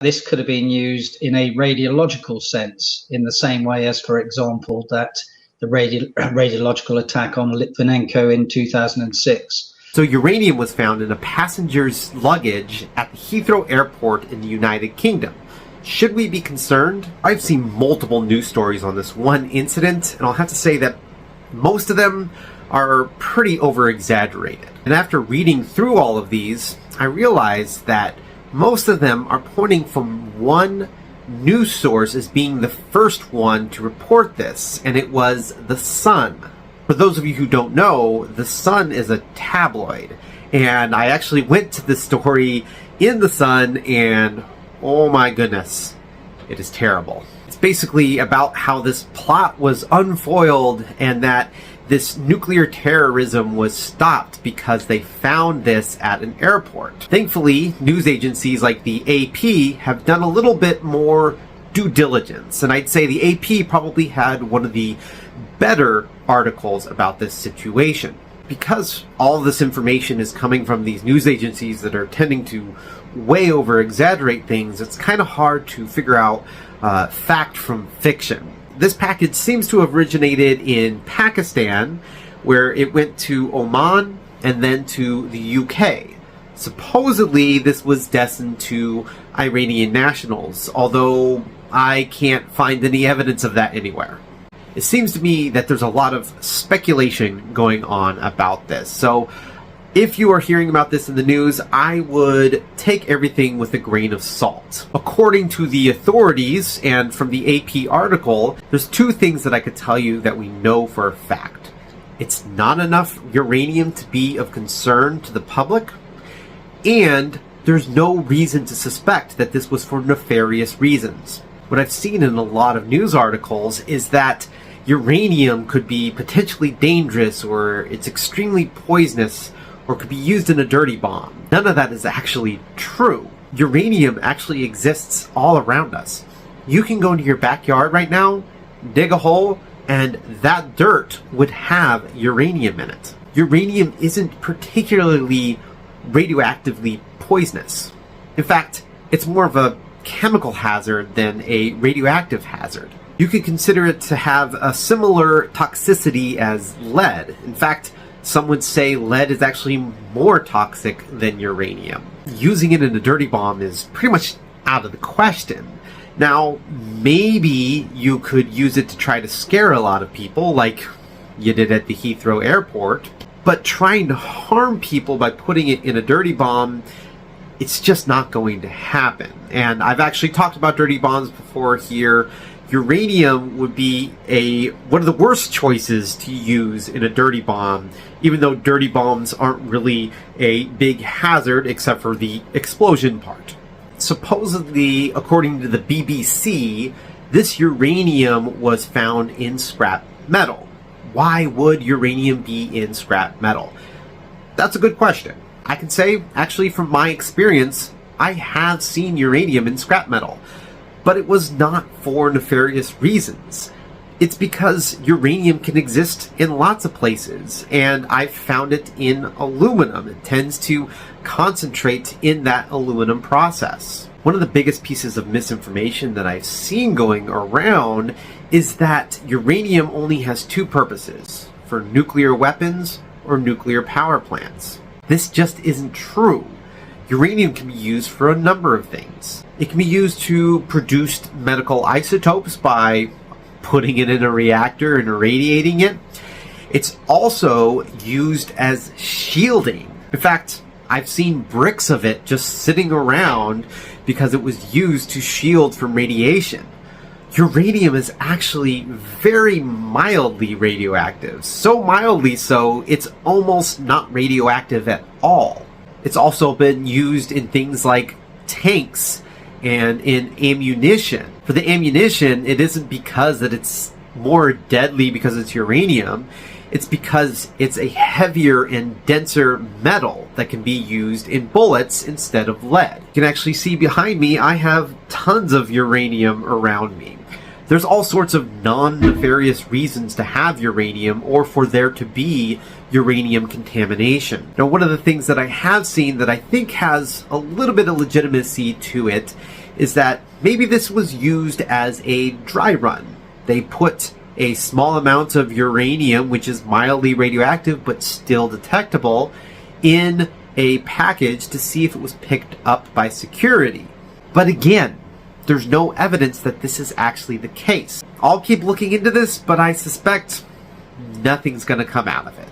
This could have been used in a radiological sense, in the same way as, for example, that the radiological attack on Litvinenko in 2006. So uranium was found in a passenger's luggage at the Heathrow Airport in the United Kingdom. Should we be concerned? I've seen multiple news stories on this one incident, and I'll have to say that most of them are pretty over-exaggerated. And after reading through all of these, I realized that most of them are pointing from one news source as being the first one to report this, and it was The Sun. For those of you who don't know, The Sun is a tabloid, and I actually went to the story in The Sun, and oh my goodness, it is terrible. It's basically about how this plot was unfoiled and that this nuclear terrorism was stopped because they found this at an airport. Thankfully, news agencies like the AP have done a little bit more due diligence, and I'd say the AP probably had one of the better articles about this situation. Because all of this information is coming from these news agencies that are tending to way over exaggerate things, it's kind of hard to figure out fact from fiction. This package seems to have originated in Pakistan, where it went to Oman and then to the UK. Supposedly, this was destined to Iranian nationals, although I can't find any evidence of that anywhere. It seems to me that there's a lot of speculation going on about this. So if you are hearing about this in the news, I would take everything with a grain of salt. According to the authorities and from the AP article, there's two things that I could tell you that we know for a fact. It's not enough uranium to be of concern to the public, and there's no reason to suspect that this was for nefarious reasons. What I've seen in a lot of news articles is that uranium could be potentially dangerous, or it's extremely poisonous, or could be used in a dirty bomb. None of that is actually true. Uranium actually exists all around us. You can go into your backyard right now, dig a hole, and that dirt would have uranium in it. Uranium isn't particularly radioactively poisonous. In fact, it's more of a chemical hazard than a radioactive hazard. You could consider it to have a similar toxicity as lead. In fact, some would say lead is actually more toxic than uranium. Using it in a dirty bomb is pretty much out of the question. Now, maybe you could use it to try to scare a lot of people, like you did at the Heathrow Airport, but trying to harm people by putting it in a dirty bomb, it's just not going to happen. And I've actually talked about dirty bombs before here. Uranium would be one of the worst choices to use in a dirty bomb, even though dirty bombs aren't really a big hazard except for the explosion part. Supposedly, according to the BBC, this uranium was found in scrap metal. Why would uranium be in scrap metal? That's a good question. I can say, actually, from my experience, I have seen uranium in scrap metal. But it was not for nefarious reasons. It's because uranium can exist in lots of places, and I've found it in aluminum. It tends to concentrate in that aluminum process. One of the biggest pieces of misinformation that I've seen going around is that uranium only has two purposes: for nuclear weapons or nuclear power plants. This just isn't true. Uranium can be used for a number of things. It can be used to produce medical isotopes by putting it in a reactor and irradiating it. It's also used as shielding. In fact, I've seen bricks of it just sitting around because it was used to shield from radiation. Uranium is actually very mildly radioactive. So mildly so, it's almost not radioactive at all. It's also been used in things like tanks and in ammunition. For the ammunition, it isn't because that it's more deadly because it's uranium. It's because it's a heavier and denser metal that can be used in bullets instead of lead. You can actually see behind me, I have tons of uranium around me. There's all sorts of non-nefarious reasons to have uranium or for there to be uranium contamination. Now, one of the things that I have seen that I think has a little bit of legitimacy to it is that maybe this was used as a dry run. They put a small amount of uranium, which is mildly radioactive but still detectable, in a package to see if it was picked up by security. But again, there's no evidence that this is actually the case. I'll keep looking into this, but I suspect nothing's going to come out of it.